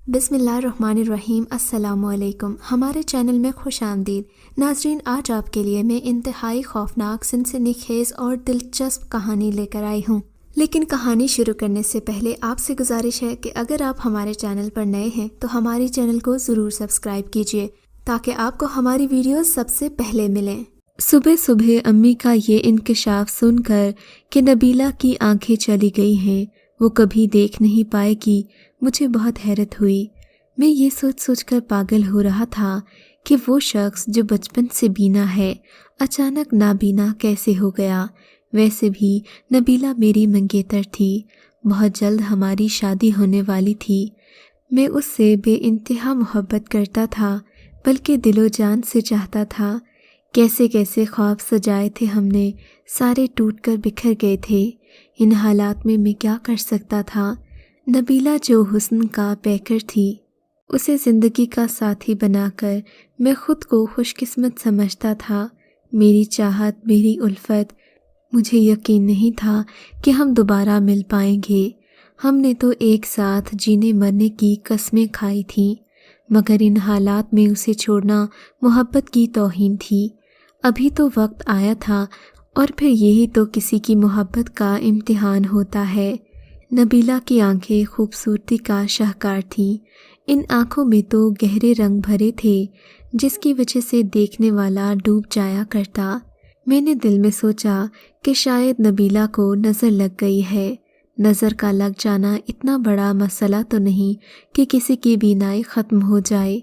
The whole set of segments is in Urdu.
بسم اللہ الرحمن الرحیم۔ السلام علیکم، ہمارے چینل میں خوش آمدید ناظرین۔ آج آپ کے لیے میں انتہائی خوفناک، سنسنی خیز اور دلچسپ کہانی لے کر آئی ہوں، لیکن کہانی شروع کرنے سے پہلے آپ سے گزارش ہے کہ اگر آپ ہمارے چینل پر نئے ہیں تو ہمارے چینل کو ضرور سبسکرائب کیجیے تاکہ آپ کو ہماری ویڈیوز سب سے پہلے ملیں۔ صبح صبح امی کا یہ انکشاف سن کر کہ نبیلہ کی آنکھیں چلی گئی ہیں، وہ کبھی دیکھ نہیں پائے گی، مجھے بہت حیرت ہوئی۔ میں یہ سوچ کر پاگل ہو رہا تھا کہ وہ شخص جو بچپن سے بینا ہے اچانک نابینا کیسے ہو گیا۔ ویسے بھی نبیلہ میری منگیتر تھی، بہت جلد ہماری شادی ہونے والی تھی۔ میں اس سے بے انتہا محبت کرتا تھا، بلکہ دل و جان سے چاہتا تھا۔ کیسے کیسے خواب سجائے تھے ہم نے، سارے ٹوٹ کر بکھر گئے تھے۔ ان حالات میں کیا کر سکتا تھا؟ نبیلہ جو حسن کا پیکر تھی، اسے زندگی کا ساتھی بنا کر میں خود کو خوش قسمت سمجھتا تھا۔ میری چاہت، میری الفت، مجھے یقین نہیں تھا کہ ہم دوبارہ مل پائیں گے۔ ہم نے تو ایک ساتھ جینے مرنے کی قسمیں کھائی تھیں، مگر ان حالات میں اسے چھوڑنا محبت کی توہین تھی۔ ابھی تو وقت آیا تھا، اور پھر یہی تو کسی کی محبت کا امتحان ہوتا ہے۔ نبیلہ کی آنکھیں خوبصورتی کا شاہکار تھیں۔ ان آنکھوں میں تو گہرے رنگ بھرے تھے جس کی وجہ سے دیکھنے والا ڈوب جایا کرتا۔ میں نے دل میں سوچا کہ شاید نبیلہ کو نظر لگ گئی ہے۔ نظر کا لگ جانا اتنا بڑا مسئلہ تو نہیں کہ کسی کی بینائی ختم ہو جائے۔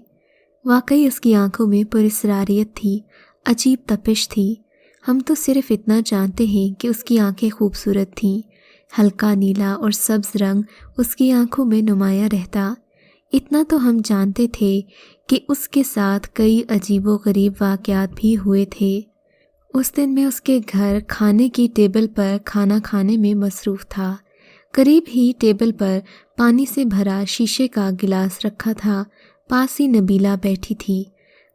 واقعی اس کی آنکھوں میں پراسراریت تھی، عجیب تپش تھی۔ ہم تو صرف اتنا جانتے ہیں کہ اس کی آنکھیں خوبصورت تھیں۔ ہلکا نیلا اور سبز رنگ اس کی آنکھوں میں نمایاں رہتا۔ اتنا تو ہم جانتے تھے کہ اس کے ساتھ کئی عجیب و غریب واقعات بھی ہوئے تھے۔ اس دن میں اس کے گھر کھانے کی ٹیبل پر کھانا کھانے میں مصروف تھا۔ قریب ہی ٹیبل پر پانی سے بھرا شیشے کا گلاس رکھا تھا، پاس ہی نبیلہ بیٹھی تھی۔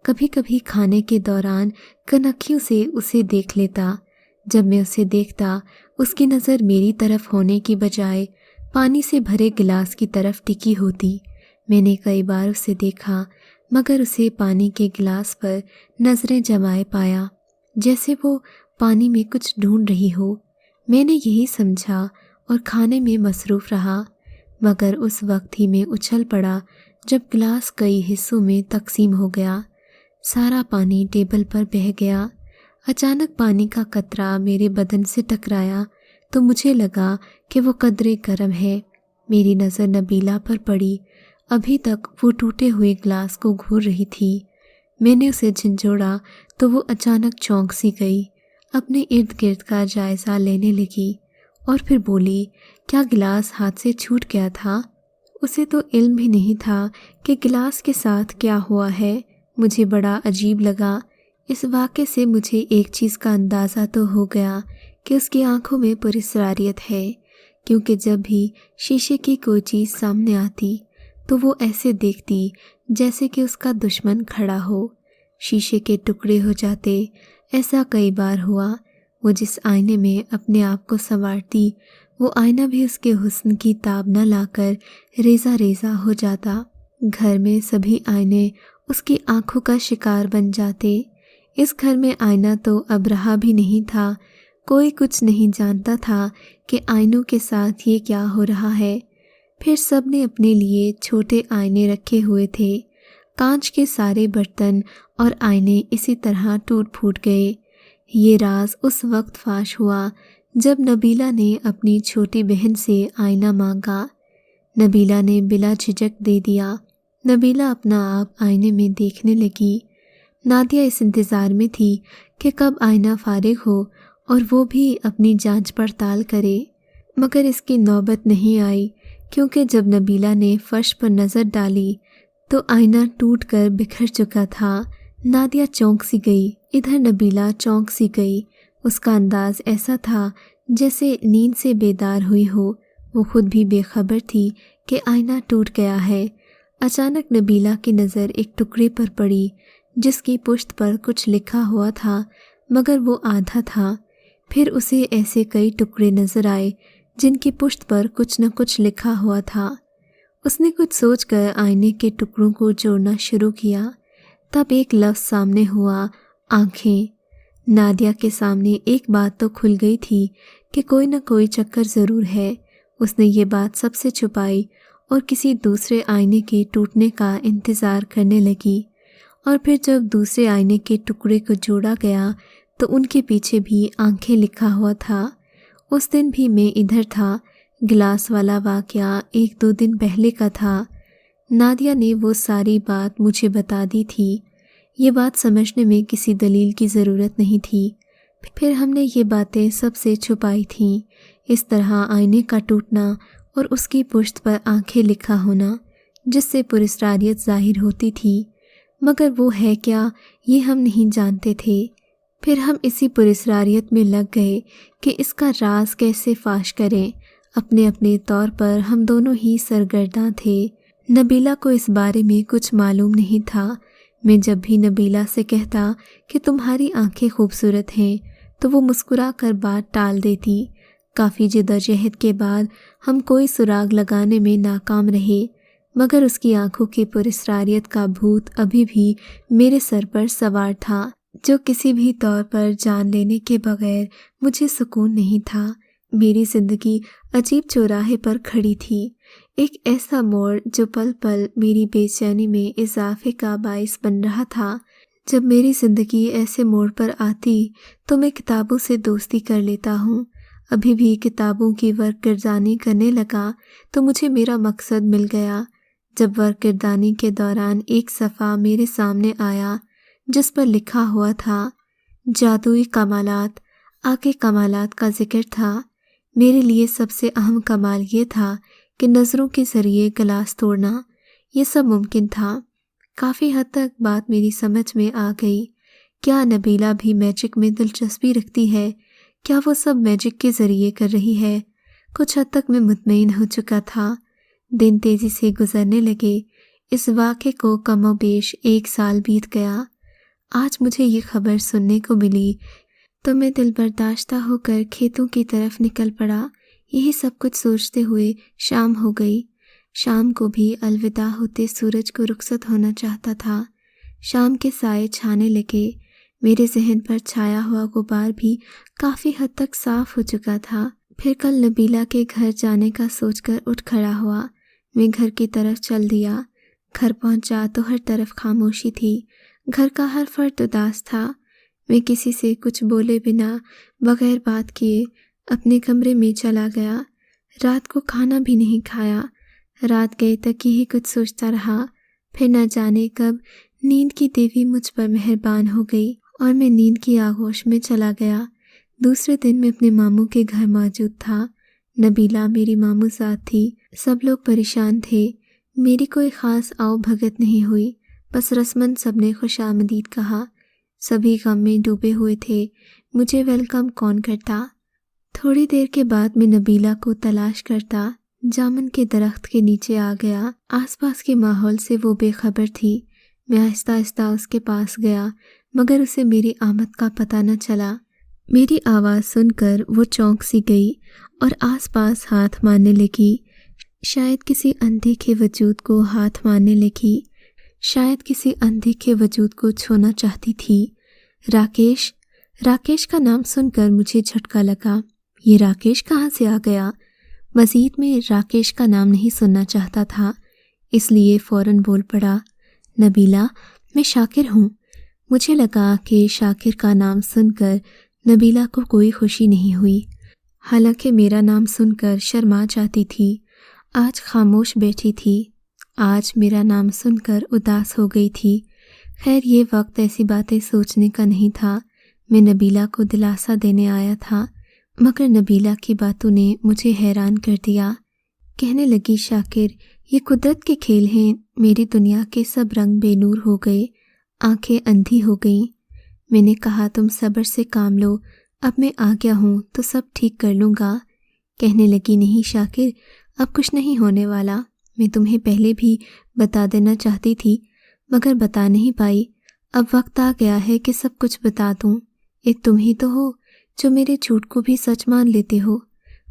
کبھی کبھی کھانے کے دوران کنکھیوں سے اسے دیکھ لیتا۔ جب میں اسے دیکھتا، اس کی نظر میری طرف ہونے کی بجائے پانی سے بھرے گلاس کی طرف ٹکی ہوتی۔ میں نے کئی بار اسے دیکھا، مگر اسے پانی کے گلاس پر نظریں جمائے پایا، جیسے وہ پانی میں کچھ ڈھونڈ رہی ہو۔ میں نے یہی سمجھا اور کھانے میں مصروف رہا، مگر اس وقت ہی میں اچھل پڑا جب گلاس کئی حصوں میں تقسیم ہو گیا۔ سارا پانی ٹیبل پر بہہ گیا۔ اچانک پانی کا قطرہ میرے بدن سے ٹکرایا تو مجھے لگا کہ وہ قدرے گرم ہے۔ میری نظر نبیلہ پر پڑی۔ ابھی تک وہ ٹوٹے ہوئے گلاس کو گھور رہی تھی۔ میں نے اسے جھنجھوڑا تو وہ اچانک چونک سی گئی، اپنے ارد گرد کا جائزہ لینے لگی اور پھر بولی، کیا گلاس ہاتھ سے چھوٹ گیا تھا؟ اسے تو علم بھی نہیں تھا کہ گلاس کے ساتھ کیا ہوا ہے۔ مجھے بڑا عجیب لگا۔ اس واقعے سے مجھے ایک چیز کا اندازہ تو ہو گیا کہ اس کی آنکھوں میں پراسراریت ہے، کیونکہ جب بھی شیشے کی کوئی چیز سامنے آتی تو وہ ایسے دیکھتی جیسے کہ اس کا دشمن کھڑا ہو۔ شیشے کے ٹکڑے ہو جاتے، ایسا کئی بار ہوا۔ وہ جس آئینے میں اپنے آپ کو سنوارتی، وہ آئینہ بھی اس کے حسن کی تاب نہ لا کر ریزہ ریزہ ہو جاتا۔ گھر میں سبھی آئینے اس کی آنکھوں کا شکار بن جاتے۔ اس گھر میں آئینہ تو اب رہا بھی نہیں تھا۔ کوئی کچھ نہیں جانتا تھا کہ آئینوں کے ساتھ یہ کیا ہو رہا ہے۔ پھر سب نے اپنے لیے چھوٹے آئینے رکھے ہوئے تھے۔ کانچ کے سارے برتن اور آئینے اسی طرح ٹوٹ پھوٹ گئے۔ یہ راز اس وقت فاش ہوا جب نبیلہ نے اپنی چھوٹی بہن سے آئینہ مانگا۔ نبیلہ نے بلا جھجک دے دیا۔ نبیلہ اپنا آپ آئینے میں دیکھنے لگی۔ نادیہ اس انتظار میں تھی کہ کب آئینہ فارغ ہو اور وہ بھی اپنی جانچ پڑتال کرے، مگر اس کی نوبت نہیں آئی، کیونکہ جب نبیلہ نے فرش پر نظر ڈالی تو آئینہ ٹوٹ کر بکھر چکا تھا۔ نادیہ چونک سی گئی، ادھر نبیلہ چونک سی گئی۔ اس کا انداز ایسا تھا جیسے نیند سے بیدار ہوئی ہو۔ وہ خود بھی بے خبر تھی کہ آئینہ ٹوٹ گیا ہے۔ اچانک نبیلہ کی نظر ایک ٹکڑے پر پڑی جس کی پشت پر کچھ لکھا ہوا تھا، مگر وہ آدھا تھا۔ پھر اسے ایسے کئی ٹکڑے نظر آئے جن کی پشت پر کچھ نہ کچھ لکھا ہوا تھا۔ اس نے کچھ سوچ کر آئینے کے ٹکڑوں کو جوڑنا شروع کیا۔ تب ایک لفظ سامنے ہوا، آنکھیں۔ نادیہ کے سامنے ایک بات تو کھل گئی تھی کہ کوئی نہ کوئی چکر ضرور ہے۔ اس نے یہ بات سب سے چھپائی اور کسی دوسرے آئینے کے ٹوٹنے کا انتظار کرنے لگی، اور پھر جب دوسرے آئینے کے ٹکڑے کو جوڑا گیا تو ان کے پیچھے بھی آنکھیں لکھا ہوا تھا۔ اس دن بھی میں ادھر تھا۔ گلاس والا واقعہ 1-2 دن پہلے کا تھا۔ نادیہ نے وہ ساری بات مجھے بتا دی تھی۔ یہ بات سمجھنے میں کسی دلیل کی ضرورت نہیں تھی۔ پھر ہم نے یہ باتیں سب سے چھپائی تھیں۔ اس طرح آئینے کا ٹوٹنا اور اس کی پشت پر آنکھیں لکھا ہونا، جس سے پراسراریت ظاہر ہوتی تھی، مگر وہ ہے کیا یہ ہم نہیں جانتے تھے۔ پھر ہم اسی پراسراریت میں لگ گئے کہ اس کا راز کیسے فاش کریں۔ اپنے اپنے طور پر ہم دونوں ہی سرگرداں تھے۔ نبیلہ کو اس بارے میں کچھ معلوم نہیں تھا۔ میں جب بھی نبیلہ سے کہتا کہ تمہاری آنکھیں خوبصورت ہیں تو وہ مسکرا کر بات ٹال دیتی۔ کافی جدوجہد کے بعد ہم کوئی سراغ لگانے میں ناکام رہے، مگر اس کی آنکھوں کی پراسراریت کا بھوت ابھی بھی میرے سر پر سوار تھا، جو کسی بھی طور پر جان لینے کے بغیر مجھے سکون نہیں تھا۔ میری زندگی عجیب چوراہے پر کھڑی تھی، ایک ایسا موڑ جو پل پل میری بے چینی میں اضافے کا باعث بن رہا تھا۔ جب میری زندگی ایسے موڑ پر آتی تو میں کتابوں سے دوستی کر لیتا ہوں۔ ابھی بھی کتابوں کی ورق گردانی کرنے لگا تو مجھے میرا مقصد مل گیا۔ جب ورق گردانی کے دوران ایک صفحہ میرے سامنے آیا جس پر لکھا ہوا تھا جادوئی کمالات، آگے کمالات کا ذکر تھا۔ میرے لیے سب سے اہم کمال یہ تھا کہ نظروں کے ذریعے گلاس توڑنا، یہ سب ممکن تھا۔ کافی حد تک بات میری سمجھ میں آ گئی۔ کیا نبیلہ بھی میجک میں دلچسپی رکھتی ہے؟ کیا وہ سب میجک کے ذریعے کر رہی ہے؟ کچھ حد تک میں مطمئن ہو چکا تھا۔ دن تیزی سے گزرنے لگے۔ اس واقعے کو کم و بیش 1 سال بیت گیا۔ آج مجھے یہ خبر سننے کو ملی تو میں دل برداشتہ ہو کر کھیتوں کی طرف نکل پڑا۔ یہی سب کچھ سوچتے ہوئے شام ہو گئی۔ شام کو بھی الوداع ہوتے سورج کو رخصت ہونا چاہتا تھا۔ شام کے سائے چھانے لگے۔ میرے ذہن پر چھایا ہوا غبار بھی کافی حد تک صاف ہو چکا تھا۔ پھر کل نبیلہ کے گھر جانے کا سوچ کر اٹھ کھڑا ہوا۔ میں گھر کی طرف چل دیا۔ گھر پہنچا تو ہر طرف خاموشی تھی۔ گھر کا ہر فرد اداس تھا۔ میں کسی سے کچھ بولے بنا بغیر بات کیے اپنے کمرے میں چلا گیا۔ رات کو کھانا بھی نہیں کھایا۔ رات گئے تک یہی کچھ سوچتا رہا۔ پھر نہ جانے کب نیند کی دیوی مجھ پر مہربان ہو گئی اور میں نیند کی آغوش میں چلا گیا۔ دوسرے دن میں اپنے ماموں کے گھر موجود تھا۔ نبیلہ میری ماموں ذات تھی۔ سب لوگ پریشان تھے۔ میری کوئی خاص آؤ بھگت نہیں ہوئی، بس رسماً سب نے خوش آمدید کہا۔ سبھی غم میں ڈوبے ہوئے تھے۔ مجھے ویلکم کون کرتا؟ تھوڑی دیر کے بعد میں نبیلہ کو تلاش کرتا جامن کے درخت کے نیچے آ گیا۔ آس پاس کے ماحول سے وہ بے خبر تھی۔ میں آہستہ آہستہ اس کے پاس گیا، مگر اسے میری آمد کا پتہ نہ چلا۔ میری آواز سن کر وہ چونک سی گئی اور آس پاس ہاتھ مارنے لگی۔ شاید کسی اندھے کے وجود کو ہاتھ مارنے لگی، شاید کسی اندھے کے وجود کو چھونا چاہتی تھی۔ راکیش! راکیش کا نام سن کر مجھے جھٹکا لگا۔ یہ راکیش کہاں سے آ گیا؟ مزید میں راکیش کا نام نہیں سننا چاہتا تھا، اس لیے فوراً بول پڑا، نبیلہ، میں شاکر ہوں۔ مجھے لگا کہ شاکر کا نام سن کر نبیلہ کو کوئی خوشی نہیں ہوئی، حالانکہ میرا نام سن کر شرما جاتی تھی۔ آج خاموش بیٹھی تھی۔ آج میرا نام سن کر اداس ہو گئی تھی۔ خیر، یہ وقت ایسی باتیں سوچنے کا نہیں تھا۔ میں نبیلہ کو دلاسا دینے آیا تھا، مگر نبیلہ کی باتوں نے مجھے حیران کر دیا۔ کہنے لگی، شاکر، یہ قدرت کے کھیل ہیں۔ میری دنیا کے سب رنگ بے نور ہو گئے، آنکھیں اندھی ہو گئیں۔ میں نے کہا، تم صبر سے کام لو، اب میں آ گیا ہوں تو سب ٹھیک کر لوں گا۔ کہنے لگی، نہیں شاکر، اب کچھ نہیں ہونے والا۔ میں تمہیں پہلے بھی بتا دینا چاہتی تھی، مگر بتا نہیں پائی۔ اب وقت آ گیا ہے کہ سب کچھ بتا دوں۔ ایک تم ہی تو ہو جو میرے جھوٹ کو بھی سچ مان لیتے ہو۔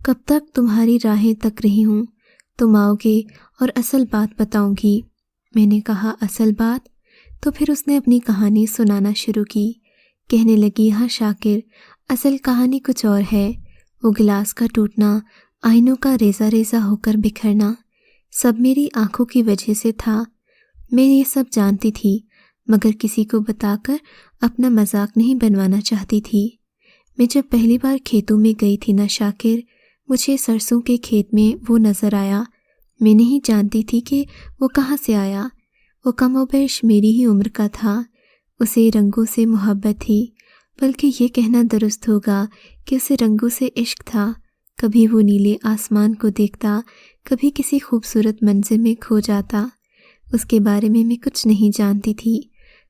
کب تک تمہاری راہیں تک رہی ہوں؟ تم آؤ گے اور اصل بات بتاؤں گی۔ میں نے کہا اصل بات؟ تو پھر اس نے اپنی کہانی سنانا شروع کی۔ کہنے لگی ہاں شاکر، اصل کہانی کچھ اور ہے۔ وہ گلاس کا ٹوٹنا، آئینوں کا ریزہ ریزہ ہو کر بکھرنا، سب میری آنکھوں کی وجہ سے تھا۔ میں یہ سب جانتی تھی، مگر کسی کو بتا کر اپنا مذاق نہیں بنوانا چاہتی تھی۔ میں جب پہلی بار کھیتوں میں گئی تھی نا شاکر، مجھے سرسوں کے کھیت میں وہ نظر آیا۔ میں نہیں جانتی تھی کہ وہ کہاں سے آیا۔ وہ کم و بیش میری ہی عمر کا تھا۔ اسے رنگوں سے محبت تھی، بلکہ یہ کہنا درست ہوگا کہ اسے رنگوں سے عشق تھا۔ کبھی وہ نیلے آسمان کو دیکھتا، کبھی کسی خوبصورت منظر میں کھو جاتا۔ اس کے بارے میں کچھ نہیں جانتی تھی۔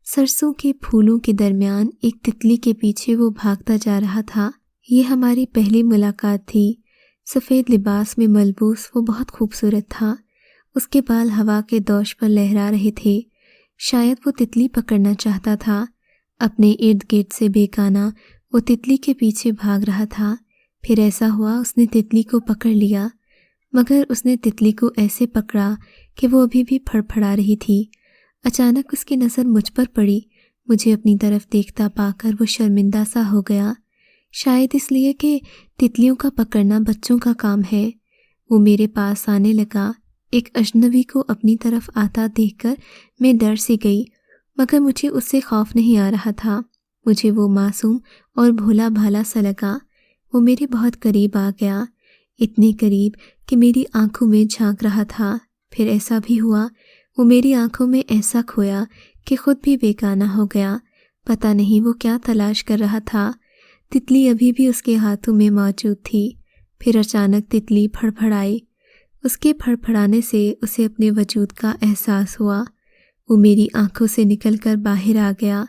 سرسوں کے پھولوں کے درمیان ایک تتلی کے پیچھے وہ بھاگتا جا رہا تھا۔ یہ ہماری پہلی ملاقات تھی۔ سفید لباس میں ملبوس وہ بہت خوبصورت تھا۔ اس کے بال ہوا کے دوش پر لہرا رہے تھے۔ شاید وہ تتلی پکڑنا چاہتا تھا۔ اپنے ارد گرد سے بیگانہ وہ تتلی کے پیچھے بھاگ رہا تھا۔ پھر ایسا ہوا اس نے تتلی کو پکڑ لیا، مگر اس نے تتلی کو ایسے پکڑا کہ وہ ابھی بھی پھڑپھڑا رہی تھی۔ اچانک اس کی نظر مجھ پر پڑی۔ مجھے اپنی طرف دیکھتا پا کر وہ شرمندہ سا ہو گیا، شاید اس لیے کہ تتلیوں کا پکڑنا بچوں کا کام ہے۔ وہ میرے پاس آنے لگا۔ ایک اجنبی کو اپنی طرف آتا دیکھ کر میں ڈر سی گئی، مگر مجھے اس سے خوف نہیں آ رہا تھا۔ مجھے وہ معصوم اور بھولا بھالا سا لگا۔ وہ میرے بہت قریب آ گیا، اتنے قریب کہ میری آنکھوں میں جھانک رہا تھا۔ پھر ایسا بھی ہوا، وہ میری آنکھوں میں ایسا کھویا کہ خود بھی بیگانہ ہو گیا۔ پتہ نہیں وہ کیا تلاش کر رہا تھا۔ تتلی ابھی بھی اس کے ہاتھوں میں موجود تھی۔ پھر اچانک تتلی پھڑپھڑائی۔ اس کے پھڑپھڑانے سے اسے اپنے وجود کا احساس ہوا۔ وہ میری آنکھوں سے نکل کر باہر آ گیا۔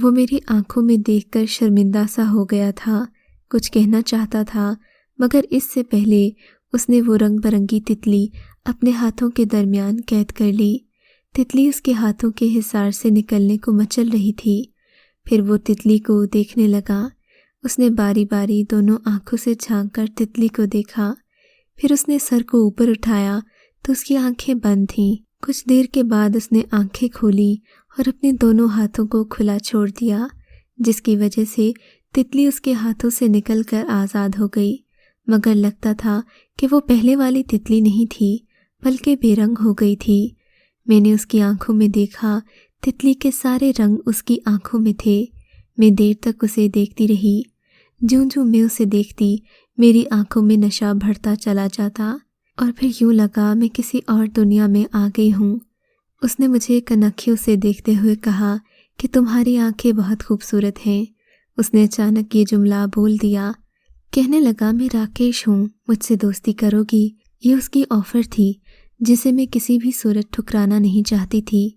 وہ میری آنکھوں میں دیکھ کر شرمندہ سا ہو گیا تھا، کچھ کہنا چاہتا تھا، مگر اس سے پہلے اس نے وہ رنگ برنگی تتلی اپنے ہاتھوں کے درمیان قید کر لی۔ تتلی اس کے ہاتھوں کے حصار سے نکلنے کو مچل رہی تھی۔ پھر وہ تتلی کو دیکھنے لگا۔ اس نے باری باری دونوں آنکھوں سے جھانک کر تتلی کو دیکھا۔ پھر اس نے سر کو اوپر اٹھایا تو اس کی آنکھیں بند تھیں۔ کچھ دیر کے بعد اس نے آنکھیں کھولی اور اپنے دونوں ہاتھوں کو کھلا چھوڑ دیا، جس کی وجہ سے تتلی اس کے ہاتھوں سے نکل کر آزاد ہو گئی، مگر لگتا تھا کہ وہ پہلے والی تتلی نہیں تھی، بلکہ بے رنگ ہو گئی تھی۔ میں نے اس کی آنکھوں میں دیکھا، تتلی کے سارے رنگ اس کی آنکھوں میں تھے۔ میں دیر تک اسے دیکھتی رہی۔ جوں میں اسے دیکھتی، میری آنکھوں میں نشہ بڑھتا چلا جاتا، اور پھر یوں لگا میں کسی اور دنیا میں آ گئی ہوں۔ اس نے مجھے کنکھیوں سے دیکھتے ہوئے کہا کہ تمہاری آنکھیں بہت خوبصورت ہیں۔ اس نے اچانک یہ جملہ بول دیا۔ کہنے لگا میں راکیش ہوں، مجھ سے دوستی کرو گی؟ یہ اس کی آفر تھی، جسے میں کسی بھی صورت ٹھکرانا نہیں چاہتی تھی،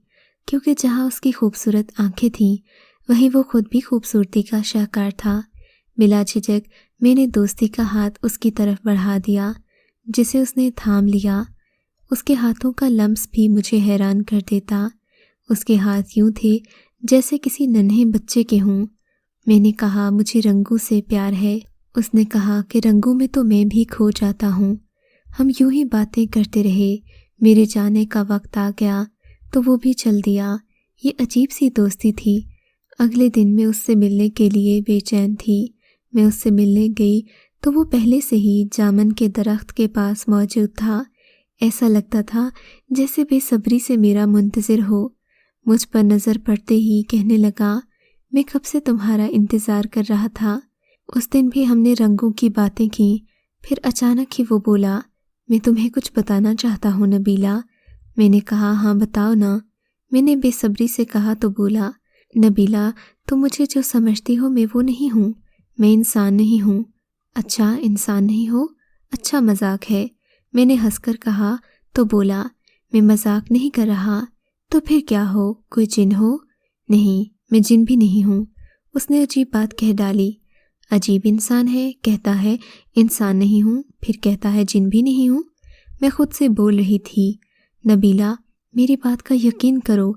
کیونکہ جہاں اس کی خوبصورت آنکھیں تھیں، وہیں وہ خود بھی خوبصورتی کا شاہکار تھا۔ بلا جھجک میں نے دوستی کا ہاتھ اس کی طرف بڑھا دیا، جسے اس نے تھام لیا۔ اس کے ہاتھوں کا لمس بھی مجھے حیران کر دیتا۔ اس کے ہاتھ یوں تھے جیسے کسی ننھے بچے کے ہوں۔ میں نے کہا مجھے رنگوں سے پیار ہے۔ اس نے کہا کہ رنگوں میں تو میں بھی کھو جاتا ہوں۔ ہم یوں ہی باتیں کرتے رہے۔ میرے جانے کا وقت آ گیا تو وہ بھی چل دیا۔ یہ عجیب سی دوستی تھی۔ اگلے دن میں اس سے ملنے کے لیے بے چین تھی۔ میں اس سے ملنے گئی تو وہ پہلے سے ہی جامن کے درخت کے پاس موجود تھا۔ ایسا لگتا تھا جیسے بے صبری سے میرا منتظر ہو۔ مجھ پر نظر پڑتے ہی کہنے لگا میں کب سے تمہارا انتظار کر رہا تھا۔ اس دن بھی ہم نے رنگوں کی باتیں کیں۔ پھر اچانک ہی وہ بولا میں تمہیں کچھ بتانا چاہتا ہوں نبیلہ۔ میں نے کہا ہاں بتاؤ نا۔ میں نے بے صبری سے کہا تو بولا نبیلہ تم مجھے جو سمجھتی ہو میں وہ نہیں ہوں، میں انسان نہیں ہوں۔ اچھا انسان نہیں ہو؟ اچھا مذاق ہے۔ میں نے ہنس کر کہا تو بولا میں مذاق نہیں کر رہا۔ تو پھر کیا ہو؟ کوئی جن ہو؟ نہیں میں جن بھی نہیں ہوں۔ اس نے عجیب بات کہہ ڈالی۔ عجیب انسان ہے، کہتا ہے انسان نہیں ہوں، پھر کہتا ہے جن بھی نہیں ہوں۔ میں خود سے بول رہی تھی نبیلہ میری بات کا یقین کرو،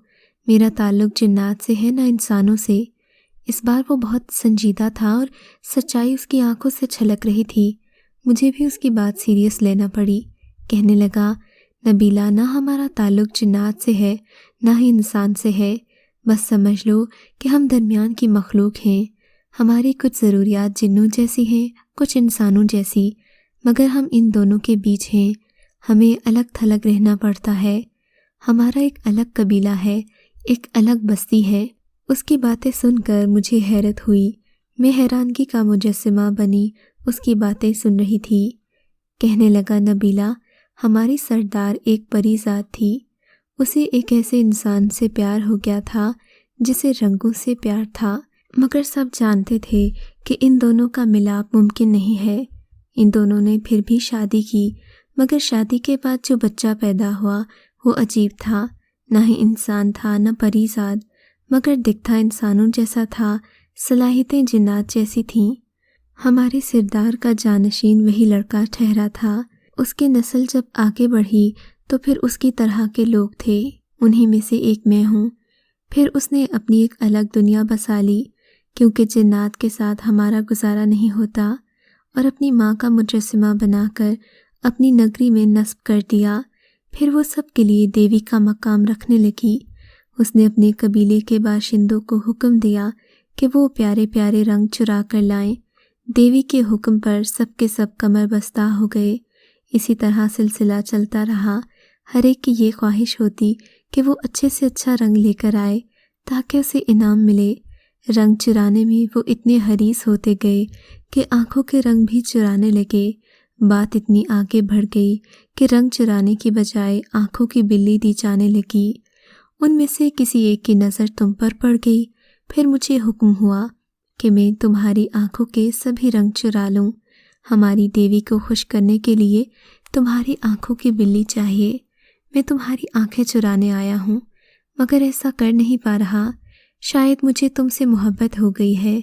میرا تعلق جنات سے ہے نہ انسانوں سے۔ اس بار وہ بہت سنجیدہ تھا اور سچائی اس کی آنکھوں سے چھلک رہی تھی۔ مجھے بھی اس کی بات سیریس لینا پڑی۔ کہنے لگا نبیلہ، نہ ہمارا تعلق جنات سے ہے نہ ہی انسان سے ہے، بس سمجھ لو کہ ہم درمیان کی مخلوق ہیں۔ ہماری کچھ ضروریات جنوں جیسی ہیں، کچھ انسانوں جیسی، مگر ہم ان دونوں کے بیچ ہیں۔ ہمیں الگ تھلگ رہنا پڑتا ہے۔ ہمارا ایک الگ قبیلہ ہے، ایک الگ بستی ہے۔ اس کی باتیں سن کر مجھے حیرت ہوئی۔ میں حیرانگی کا مجسمہ بنی اس کی باتیں سن رہی تھی۔ کہنے لگا، نبیلہ، ہماری سردار ایک پری ذات تھی۔ اسے ایک ایسے انسان سے پیار ہو گیا تھا جسے رنگوں سے پیار تھا، مگر سب جانتے تھے کہ ان دونوں کا ملاپ ممکن نہیں ہے۔ ان دونوں نے پھر بھی شادی کی، مگر شادی کے بعد جو بچہ پیدا ہوا وہ عجیب تھا، نہ ہی انسان تھا نہ پری ذات، مگر دکھتا انسانوں جیسا تھا، صلاحیتیں جنات جیسی تھیں۔ ہمارے سردار کا جانشین وہی لڑکا ٹھہرا تھا۔ اس کی نسل جب آگے بڑھی تو پھر اس کی طرح کے لوگ تھے، انہی میں سے ایک میں ہوں۔ پھر اس نے اپنی ایک الگ دنیا بسا لی، کیونکہ جنات کے ساتھ ہمارا گزارا نہیں ہوتا، اور اپنی ماں کا مجسمہ بنا کر اپنی نگری میں نصب کر دیا۔ پھر وہ سب کے لیے دیوی کا مقام رکھنے لگی۔ اس نے اپنے قبیلے کے باشندوں کو حکم دیا کہ وہ پیارے پیارے رنگ چرا کر لائیں۔ دیوی کے حکم پر سب کے سب کمر بستہ ہو گئے۔ اسی طرح سلسلہ چلتا رہا۔ ہر ایک کی یہ خواہش ہوتی کہ وہ اچھے سے اچھا رنگ لے کر آئے تاکہ اسے انعام ملے۔ رنگ چرانے میں وہ اتنے حریص ہوتے گئے کہ آنکھوں کے رنگ بھی چرانے لگے۔ بات اتنی آگے بڑھ گئی کہ رنگ چرانے کی بجائے آنکھوں کی بلی دی جانے لگی۔ ان میں سے کسی ایک کی نظر تم پر پڑ گئی۔ پھر مجھے حکم ہوا کہ میں تمہاری آنکھوں کے سبھی رنگ چرا لوں۔ ہماری دیوی کو خوش کرنے کے لیے تمہاری آنکھوں کی بلی چاہیے۔ میں تمہاری آنکھیں چرانے آیا ہوں، مگر ایسا کر نہیں پا رہا۔ شاید مجھے تم سے محبت ہو گئی ہے۔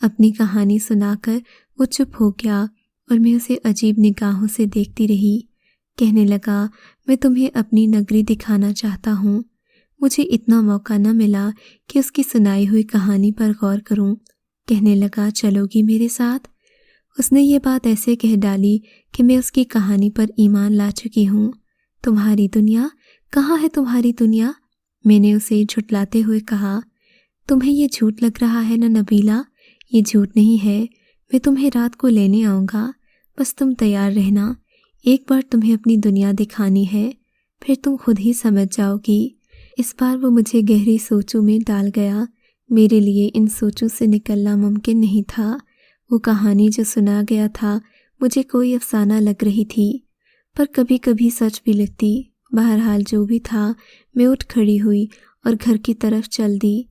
اپنی کہانی سنا کر وہ چپ ہو گیا اور میں اسے عجیب نگاہوں سے دیکھتی رہی۔ کہنے لگا، میں تمہیں اپنی نگری دکھانا چاہتا ہوں۔ مجھے اتنا موقع نہ ملا کہ اس کی سنائی ہوئی کہانی پر غور کروں۔ کہنے لگا، چلو گی میرے ساتھ؟ اس نے یہ بات ایسے کہہ ڈالی کہ میں اس کی کہانی پر ایمان لا چکی ہوں۔ تمہاری دنیا کہاں ہے؟ تمہاری دنیا؟ میں نے اسے جھٹلاتے ہوئے کہا۔ تمہیں یہ جھوٹ لگ رہا ہے نا نبیلہ؟ یہ جھوٹ نہیں ہے۔ میں تمہیں رات کو لینے آؤں گا، بس تم تیار رہنا۔ ایک بار تمہیں اپنی دنیا دکھانی ہے، پھر تم خود ہی سمجھ جاؤ گی۔ اس بار وہ مجھے گہری سوچوں میں ڈال گیا۔ میرے لیے ان سوچوں سے نکلنا ممکن نہیں تھا۔ وہ کہانی جو سنا گیا تھا مجھے کوئی افسانہ لگ رہی تھی، پر کبھی کبھی سچ بھی لگتی۔ بہرحال جو بھی تھا، میں اٹھ کھڑی ہوئی اور گھر کی طرف چل دی۔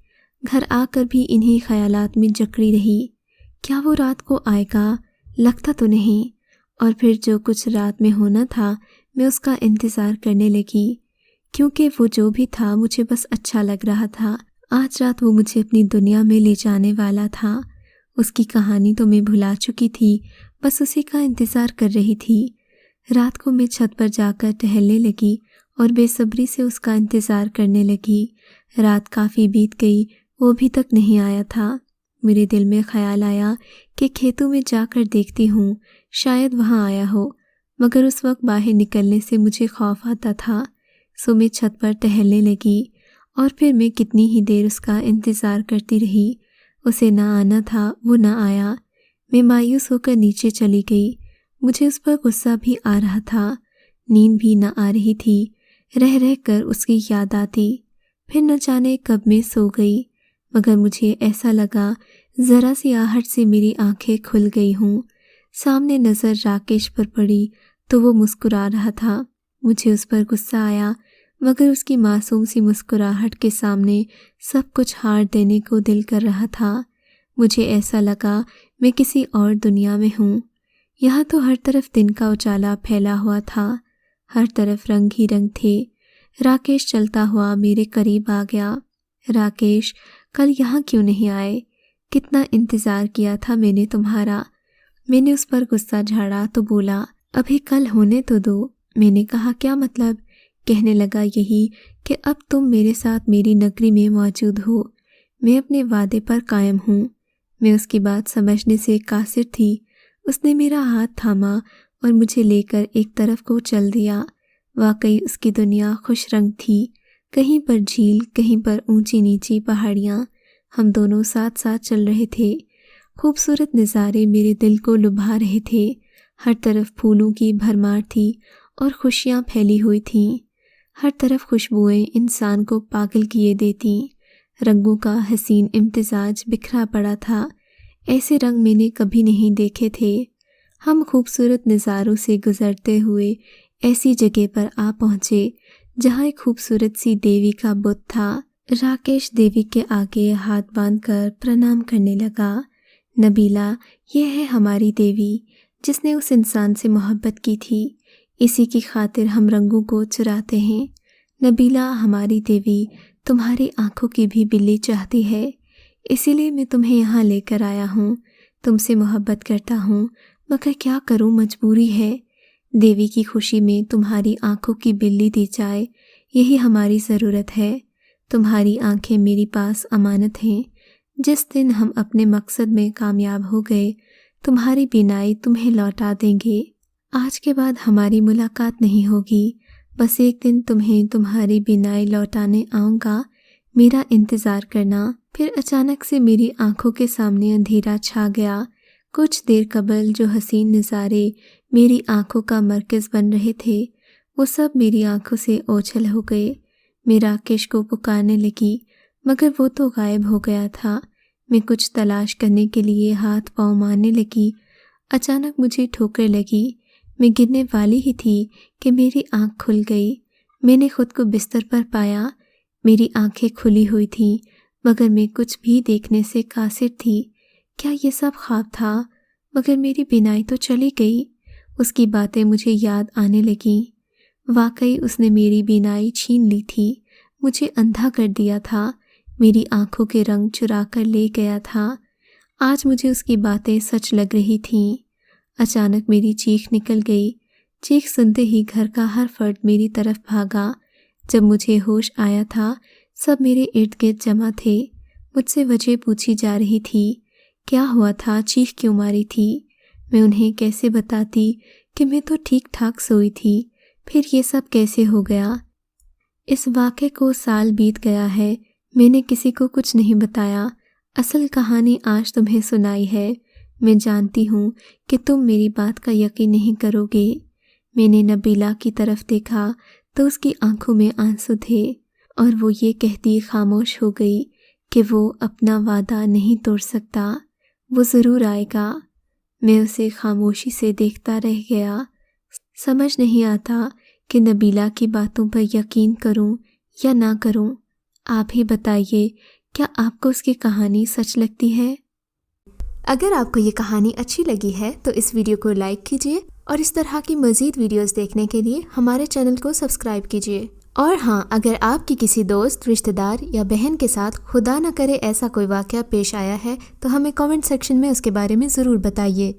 گھر آ کر بھی انہی خیالات میں جکڑی رہی۔ کیا وہ رات کو آئے گا؟ لگتا تو نہیں۔ اور پھر جو کچھ رات میں ہونا تھا میں اس کا انتظار کرنے لگی، کیونکہ وہ جو بھی تھا مجھے بس اچھا لگ رہا تھا۔ آج رات وہ مجھے اپنی دنیا میں لے جانے والا تھا۔ اس کی کہانی تو میں بھلا چکی تھی، بس اسی کا انتظار کر رہی تھی۔ رات کو میں چھت پر جا کر ٹہلنے لگی اور بے صبری سے اس کا انتظار کرنے لگی۔ رات کافی بیت گئی، وہ ابھی تک نہیں آیا تھا۔ میرے دل میں خیال آیا کہ کھیتوں میں جا کر دیکھتی ہوں، شاید وہاں آیا ہو، مگر اس وقت باہر نکلنے سے مجھے خوف آتا تھا، سو میں چھت پر ٹہلنے لگی۔ اور پھر میں کتنی ہی دیر اس کا انتظار کرتی رہی۔ اسے نہ آنا تھا، وہ نہ آیا۔ میں مایوس ہو کر نیچے چلی گئی۔ مجھے اس پر غصہ بھی آ رہا تھا، نیند بھی نہ آ رہی تھی۔ رہ رہ کر اس کی یاد آتی۔ پھر نہ جانے کب میں سو گئی، مگر مجھے ایسا لگا ذرا سی آہٹ سے میری آنکھیں کھل گئی ہوں۔ سامنے نظر راکیش پر پڑی تو وہ مسکرا رہا تھا۔ مجھے اس پر غصہ آیا، مگر اس کی معصوم سی مسکراہٹ کے سامنے سب کچھ ہار دینے کو دل کر رہا تھا۔ مجھے ایسا لگا میں کسی اور دنیا میں ہوں۔ یہاں تو ہر طرف دن کا اجالا پھیلا ہوا تھا، ہر طرف رنگ ہی رنگ تھے۔ راکیش چلتا ہوا میرے قریب آ گیا۔ راکیش، کل یہاں کیوں نہیں آئے؟ کتنا انتظار کیا تھا میں نے تمہارا۔ میں نے اس پر غصہ جھاڑا تو بولا، ابھی کل ہونے تو دو۔ میں نے کہا، کیا مطلب؟ کہنے لگا، یہی کہ اب تم میرے ساتھ میری نگری میں موجود ہو۔ میں اپنے وعدے پر قائم ہوں۔ میں اس کی بات سمجھنے سے قاصر تھی۔ اس نے میرا ہاتھ تھاما اور مجھے لے کر ایک طرف کو چل دیا۔ واقعی اس کی دنیا خوش رنگ تھی، کہیں پر جھیل، کہیں پر اونچی نیچی پہاڑیاں، ہم دونوں ساتھ ساتھ چل رہے تھے۔ خوبصورت نظارے میرے دل کو لبھا رہے تھے، ہر طرف پھولوں کی بھرمار تھی اور خوشیاں پھیلی ہوئی تھیں، ہر طرف خوشبوئیں انسان کو پاگل کیے دیتیں، رنگوں کا حسین امتزاج بکھرا پڑا تھا، ایسے رنگ میں نے کبھی نہیں دیکھے تھے۔ ہم خوبصورت نظاروں سے گزرتے ہوئے ایسی جگہ پر آ پہنچے جہاں ایک خوبصورت سی دیوی کا بت تھا۔ راکیش دیوی کے آگے ہاتھ باندھ کر پرنام کرنے لگا۔ نبیلہ، یہ ہے ہماری دیوی جس نے اس انسان سے محبت کی تھی، اسی کی خاطر ہم رنگوں کو چراتے ہیں۔ نبیلہ، ہماری دیوی تمہاری آنکھوں کی بھی بلی چاہتی ہے، اسی لیے میں تمہیں یہاں لے کر آیا ہوں۔ تم سے محبت کرتا ہوں مگر کیا کروں، مجبوری ہے۔ دیوی کی خوشی میں تمہاری آنکھوں کی بلی دی جائے، یہی ہماری ضرورت ہے۔ تمہاری آنکھیں میری پاس امانت ہیں، جس دن ہم اپنے مقصد میں کامیاب ہو گئے تمہاری بینائی تمہیں لوٹا دیں گے۔ آج کے بعد ہماری ملاقات نہیں ہوگی، بس ایک دن تمہیں تمہاری بینائی لوٹانے آؤں گا، میرا انتظار کرنا۔ پھر اچانک سے میری آنکھوں کے سامنے اندھیرا چھا گیا۔ کچھ دیر قبل جو حسین نظارے میری آنکھوں کا مرکز بن رہے تھے وہ سب میری آنکھوں سے اوجھل ہو گئے۔ میں راکیش کو پکارنے لگی مگر وہ تو غائب ہو گیا تھا۔ میں کچھ تلاش کرنے کے لیے ہاتھ پاؤں مارنے لگی، اچانک مجھے ٹھوکر لگی۔ میں گرنے والی ہی تھی کہ میری آنکھ کھل گئی۔ میں نے خود کو بستر پر پایا، میری آنکھیں کھلی ہوئی تھیں مگر میں کچھ بھی دیکھنے سے قاصر تھی۔ کیا یہ سب خواب تھا؟ مگر میری بینائی تو چلی گئی۔ اس کی باتیں مجھے یاد آنے لگیں۔ واقعی اس نے میری بینائی چھین لی تھی، مجھے اندھا کر دیا تھا، میری آنکھوں کے رنگ چرا کر لے گیا تھا۔ آج مجھے اس کی باتیں سچ لگ رہی تھیں۔ اچانک میری چیخ نکل گئی۔ چیخ سنتے ہی گھر کا ہر فرد میری طرف بھاگا۔ جب مجھے ہوش آیا تھا سب میرے ارد گرد جمع تھے، مجھ سے وجہ پوچھی جا رہی تھی، کیا ہوا تھا، چیخ کیوں ماری تھی؟ میں انہیں کیسے بتاتی کہ میں تو ٹھیک ٹھاک سوئی تھی، پھر یہ سب کیسے ہو گیا؟ اس واقعے کو سال بیت گیا ہے، میں نے کسی کو کچھ نہیں بتایا۔ اصل کہانی آج تمہیں سنائی ہے۔ میں جانتی ہوں کہ تم میری بات کا یقین نہیں کرو گے۔ میں نے نبیلہ کی طرف دیکھا تو اس کی آنکھوں میں آنسو تھے اور وہ یہ کہتی خاموش ہو گئی کہ وہ اپنا وعدہ نہیں توڑ سکتا، وہ ضرور آئے گا۔ میں اسے خاموشی سے دیکھتا رہ گیا۔ سمجھ نہیں آتا کہ نبیلہ کی باتوں پر یقین کروں یا نہ کروں۔ آپ ہی بتائیے، کیا آپ کو اس کی کہانی سچ لگتی ہے؟ اگر آپ کو یہ کہانی اچھی لگی ہے تو اس ویڈیو کو لائک کیجیے اور اس طرح کی مزید ویڈیوز دیکھنے کے لیے ہمارے چینل کو سبسکرائب کیجیے۔ اور ہاں، اگر آپ کی کسی دوست، رشتہ دار یا بہن کے ساتھ خدا نہ کرے ایسا کوئی واقعہ پیش آیا ہے تو ہمیں کامنٹ سیکشن میں اس کے بارے میں ضرور بتائیے۔